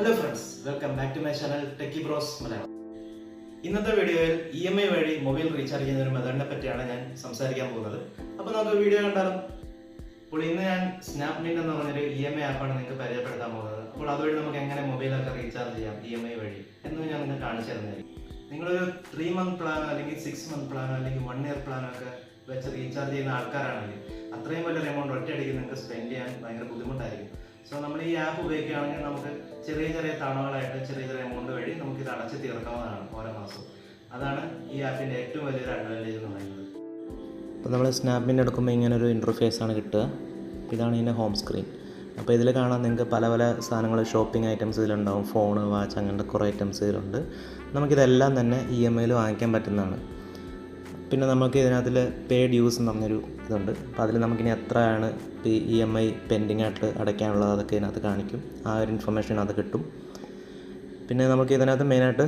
Hello friends, welcome back to my channel techie bros Malayalam. ഇന്നത്തെ വീഡിയോയിൽ EMI വഴി mobile recharge ചെയ്യുന്ന ഒരു മെത്തേഡിനെ പറ്റിയാണ് ഞാൻ സംസാരിക്കാൻ പോകുന്നത്. അപ്പോൾ നമുക്ക് വീഡിയോ കണ്ടാലും. അപ്പോൾ ഇന്ന് ഞാൻ സ്നാപ്മിന്റ് എന്ന് പറഞ്ഞൊരു EMI ആപ്പാണ് നിങ്ങൾക്ക് പരിചയപ്പെടുത്താൻ പോകുന്നത്. അപ്പോൾ അതുവഴി നമുക്ക് എങ്ങനെ മൊബൈലൊക്കെ റീചാർജ് ചെയ്യാം EMI വഴി എന്ന് ഞാൻ നിങ്ങൾക്ക് കാണിച്ചു തരുന്നതായിരിക്കും. നിങ്ങളൊരു 3 month പ്ലാനോ അല്ലെങ്കിൽ 6 month പ്ലാനോ അല്ലെങ്കിൽ 1 year പ്ലാനോ ഒക്കെ വെച്ച് റീചാർജ് ചെയ്യുന്ന ആൾക്കാരാണെങ്കിൽ അത്രയും വലിയൊരു എമൗണ്ട് ഒറ്റയടിക്ക് നിങ്ങൾക്ക് സ്പെൻഡ് ചെയ്യാൻ ഭയങ്കര ബുദ്ധിമുട്ടായിരിക്കും. സോ നമ്മൾ ഈ ആപ്പ് ഉപയോഗിക്കുകയാണെങ്കിൽ നമുക്ക് ചെറിയ ചെറിയ തവണകളായിട്ട് ചെറിയ ചെറിയ എമൗണ്ട് വഴി നമുക്ക് ഇത് അടച്ച് തീർക്കാവുന്നതാണ് ഓരോ മാസവും. അതാണ് ഈ ആപ്പിൻ്റെ ഏറ്റവും വലിയൊരു അഡ്വാൻറ്റേജ് എന്ന് പറയുന്നത്. അപ്പോൾ നമ്മൾ സ്നാപ്മിൻ്റ് എടുക്കുമ്പോൾ ഇങ്ങനെ ഒരു ഇൻ്റർഫേസാണ് കിട്ടുക. ഇതാണ് ഇതിൻ്റെ ഹോം സ്ക്രീൻ. അപ്പോൾ ഇതിൽ കാണാൻ നിങ്ങൾക്ക് പല പല സാധനങ്ങൾ, ഷോപ്പിംഗ് ഐറ്റംസ് ഇതിലുണ്ടാവും, ഫോണ്, വാച്ച്, അങ്ങനത്തെ കുറേ ഐറ്റംസ് ഇതിലുണ്ട്. നമുക്കിതെല്ലാം തന്നെ EMIയിൽ വാങ്ങിക്കാൻ പറ്റുന്നതാണ്. പിന്നെ നമുക്ക് ഇതിനകത്തിൽ പെയ്ഡ് യൂസ് എന്ന് പറഞ്ഞൊരു ഇതുണ്ട്. അപ്പോൾ അതിൽ നമുക്കിനി എത്രയാണ് EMI പെൻഡിങ് ആയിട്ട് അടയ്ക്കാനുള്ളത് അതൊക്കെ ഇതിനകത്ത് കാണിക്കും. ആ ഒരു ഇൻഫർമേഷൻ അത് കിട്ടും. പിന്നെ നമുക്ക് ഇതിനകത്ത് മെയിനായിട്ട്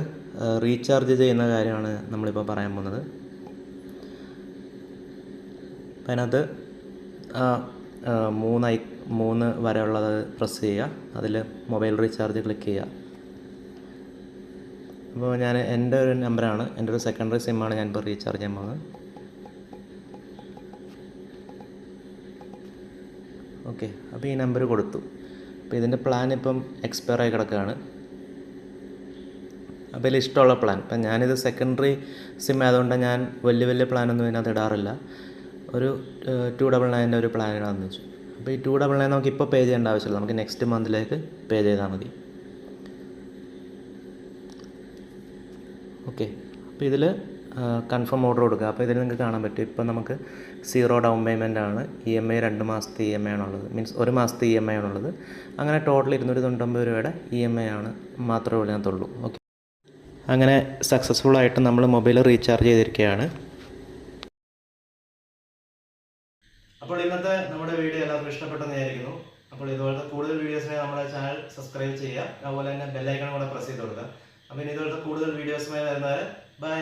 റീചാർജ് ചെയ്യുന്ന കാര്യമാണ് നമ്മളിപ്പോൾ പറയാൻ പോകുന്നത്. അപ്പം അതിനകത്ത് 3 വരെയുള്ളത് പ്രസ് ചെയ്യുക. അതിൽ മൊബൈൽ റീചാർജ് ക്ലിക്ക് ചെയ്യുക. അപ്പോൾ എൻ്റെ ഒരു നമ്പറാണ്, എൻ്റെ ഒരു സെക്കൻഡറി സിമ്മാണ് ഞാനിപ്പോൾ റീചാർജ് ചെയ്യാൻ പോകുന്നത്. ഓക്കെ, അപ്പോൾ ഈ നമ്പർ കൊടുത്തു. അപ്പോൾ ഇതിൻ്റെ പ്ലാൻ ഇപ്പം എക്സ്പയർ ആയി കിടക്കുകയാണ്. അപ്പോൾ ഇതിൽ ഇഷ്ടമുള്ള പ്ലാൻ, ഇപ്പം ഞാനിത് സെക്കൻഡറി സിം ആയതുകൊണ്ട് ഞാൻ വലിയ പ്ലാനൊന്നും ഇതിനകത്ത് ഇടാറില്ല. ഒരു 299 ഒരു പ്ലാൻ ഇടാമെന്ന് വെച്ചു. അപ്പോൾ ഈ 299 നമുക്ക് ഇപ്പോൾ പേ ചെയ്യേണ്ട ആവശ്യമില്ല, നമുക്ക് നെക്സ്റ്റ് മന്തിലേക്ക് പേ ചെയ്താൽ മതി. ഓക്കെ, അപ്പോൾ ഇതിൽ കൺഫേം ഓർഡർ കൊടുക്കുക. അപ്പോൾ ഇതിൽ നിങ്ങൾക്ക് കാണാൻ പറ്റും, ഇപ്പോൾ നമുക്ക് 0 ഡൗൺ പേയ്മെൻ്റ് ആണ്. EMI 2 മാസത്തെ EMI ആണുള്ളത്, മീൻസ് 1 മാസത്തെ EMI ആണുള്ളത്. അങ്ങനെ ടോട്ടൽ 299 രൂപയുടെ EMI ആണ് മാത്രമേ ഇതിനകത്തുള്ളൂ. ഓക്കെ, അങ്ങനെ സക്സസ്ഫുള്ളായിട്ട് നമ്മൾ മൊബൈൽ റീചാർജ് ചെയ്തിരിക്കുകയാണ്. അപ്പോൾ ഇന്നത്തെ നമ്മുടെ വീഡിയോ എല്ലാവർക്കും ഇഷ്ടപ്പെട്ടെന്ന് വിചാരിക്കുന്നു. അപ്പോൾ ഇതുപോലത്തെ കൂടുതൽ വീഡിയോസിനായി നമ്മുടെ ചാനൽ സബ്സ്ക്രൈബ് ചെയ്യുക. അതുപോലെ തന്നെ ബെല്ലൈക്കൺ കൂടെ പ്രസ് ചെയ്ത് കൊടുക്കുക. അപ്പോൾ ഇതുപോലത്തെ കൂടുതൽ വീഡിയോസുമായി വരുന്നവരെ ബൈ.